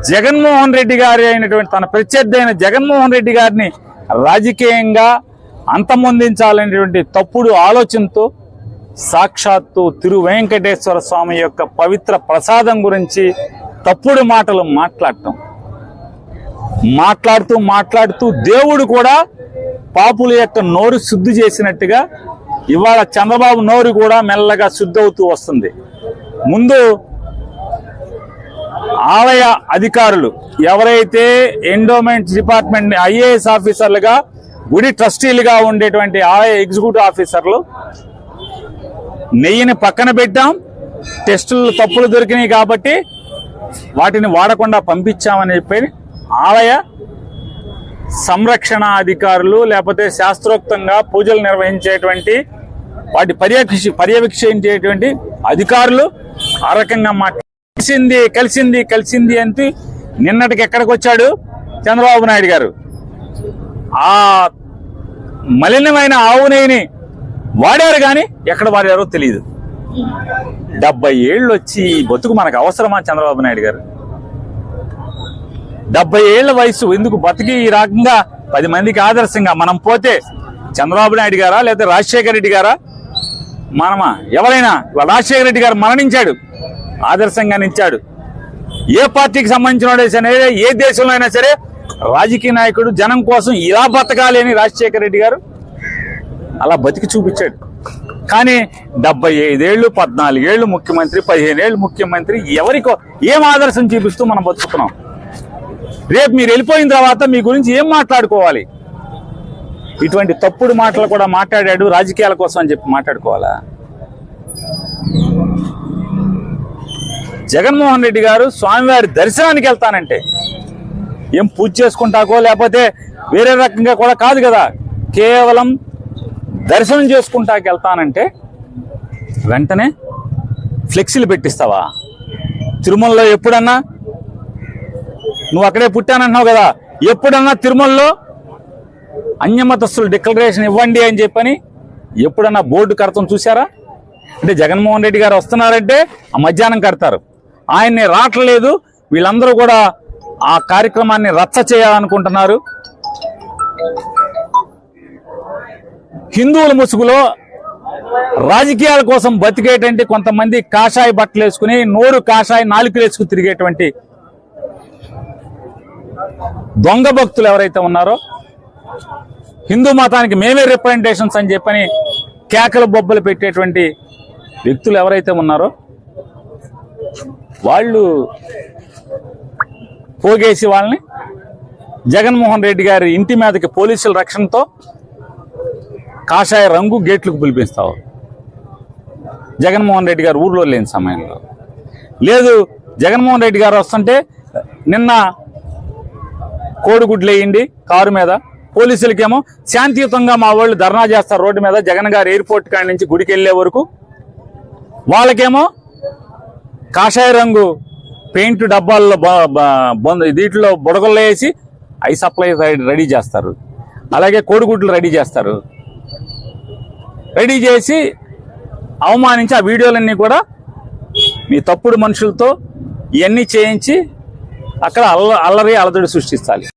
జగన్మోహన్ రెడ్డి గారి అయినటువంటి తన ప్రత్యర్థి అయిన జగన్మోహన్ రెడ్డి గారిని రాజకీయంగా అంతమొందించాలనేటువంటి తప్పుడు ఆలోచనతో సాక్షాత్తు తిరు వెంకటేశ్వర స్వామి యొక్క పవిత్ర ప్రసాదం గురించి తప్పుడు మాటలు మాట్లాడుతూ దేవుడు కూడా పాపుల యొక్క నోరు శుద్ధి చేసినట్టుగా ఇవాళ చంద్రబాబు నోరు కూడా మెల్లగా శుద్ధి అవుతూ వస్తుంది. ముందు ఆలయ అధికారులు ఎవరైతే ఎండోమెంట్ డిపార్ట్మెంట్ ఐఏఎస్ ఆఫీసర్లుగా గుడి ట్రస్టీలుగా ఉండేటువంటి ఆలయ ఎగ్జిక్యూటివ్ ఆఫీసర్లు నెయ్యిని పక్కన పెట్టాం, టెస్టులు తప్పులు దొరికినాయి కాబట్టి వాటిని వాడకుండా పంపించామని చెప్పి ఆలయ సంరక్షణ అధికారులు లేకపోతే శాస్త్రోక్తంగా పూజలు నిర్వహించేటువంటి వాటి పర్యవేక్షించేటువంటి అధికారులు ఆ రకంగా కలిసింది అంటే నిన్నటికి ఎక్కడికి వచ్చాడు చంద్రబాబు నాయుడు గారు? ఆ మలినమైన ఆవు నెయ్యిని వాడారు కానీ ఎక్కడ వాడారో తెలియదు. 70 ఏళ్ళు వచ్చి బతుకు మనకు అవసరమా చంద్రబాబు నాయుడు గారు? 70 ఏళ్ల వయసు ఎందుకు బతికి ఈ రకంగా 10 మందికి ఆదర్శంగా మనం పోతే చంద్రబాబు నాయుడు గారా లేదా రాజశేఖర రెడ్డి గారా? మనమా? ఎవరైనా? రాజశేఖర రెడ్డి గారు మరణించాడు, ఆదర్శంగా నిలిచాడు. ఏ పార్టీకి సంబంధించిన వాడైనా సరే, ఏ దేశంలో అయినా సరే రాజకీయ నాయకుడు జనం కోసం ఇలా బతకాలి అని రాజశేఖర రెడ్డి గారు అలా బతికి చూపించాడు. కానీ 75 ఏళ్ళు, 14 ఏళ్ళు ముఖ్యమంత్రి, 15 ఏళ్ళు ముఖ్యమంత్రి, ఎవరికో ఏం ఆదర్శం చూపిస్తూ మనం బతుకుతున్నాం? రేపు మీరు వెళ్ళిపోయిన తర్వాత మీ గురించి ఏం మాట్లాడుకోవాలి? ఇటువంటి తప్పుడు మాటలు కూడా మాట్లాడాడు రాజకీయాల కోసం అని చెప్పి మాట్లాడుకోవాలా? జగన్మోహన్ రెడ్డి గారు స్వామివారి దర్శనానికి వెళ్తానంటే ఏం పూజ చేసుకుంటాకో లేకపోతే వేరే రకంగా కూడా కాదు కదా, కేవలం దర్శనం చేసుకుంటాకి వెళ్తానంటే వెంటనే ఫ్లెక్సీలు పెట్టిస్తావా? తిరుమలలో ఎప్పుడన్నా నువ్వు అక్కడే పుట్టానంటున్నావు కదా, ఎప్పుడన్నా తిరుమలలో అన్యమతస్తులు డిక్లరేషన్ ఇవ్వండి అని చెప్పని ఎప్పుడన్నా బోర్డు కడతాం చూసారా? అంటే జగన్మోహన్ రెడ్డి గారు వస్తున్నారంటే ఆ మధ్యాహ్నం కడతారు, ఆయన్ని రావట్లేదు, వీళ్ళందరూ కూడా ఆ కార్యక్రమాన్ని రచ్చ చేయాలనుకుంటున్నారు. హిందువుల ముసుగులో రాజకీయాల కోసం బతికేటువంటి కొంతమంది కాషాయ బట్టలు వేసుకుని నోరు కాషాయ నాలుకలు వేసుకుని తిరిగేటువంటి దొంగ భక్తులు ఎవరైతే ఉన్నారో, హిందూ మతానికి మేమే రిప్రజెంటేషన్స్ అని చెప్పని కేకలు బొబ్బలు పెట్టేటువంటి వ్యక్తులు ఎవరైతే ఉన్నారో వాళ్ళు పోగేసి వాళ్ళని జగన్మోహన్ రెడ్డి గారి ఇంటి మీదకి పోలీసుల రక్షణతో కాషాయ రంగు గేట్లకు పిలిపిస్తావు. జగన్మోహన్ రెడ్డి గారు ఊర్లో లేని సమయంలో లేదు, జగన్మోహన్ రెడ్డి గారు వస్తుంటే నిన్న కోడిగుడ్లు వేయండి కారు మీద, పోలీసులకేమో శాంతియుతంగా మా వాళ్ళు ధర్నా చేస్తారు రోడ్డు మీద జగన్ గారు ఎయిర్పోర్ట్ కాడి నుంచి గుడికి వెళ్లే వరకు, వాళ్ళకేమో కాషాయ రంగు పెయింట్ డబ్బాల్లో దీంట్లో బుడగల్లో వేసి ఐ సప్లై రెడీ చేస్తారు, అలాగే కోడిగుడ్లు రెడీ చేస్తారు. రెడీ చేసి అవమానించి ఆ వీడియోలన్నీ కూడా మీ తప్పుడు మనుషులతో ఇవన్నీ చేయించి అక్కడ అల్లరి అలజడి సృష్టించాలి.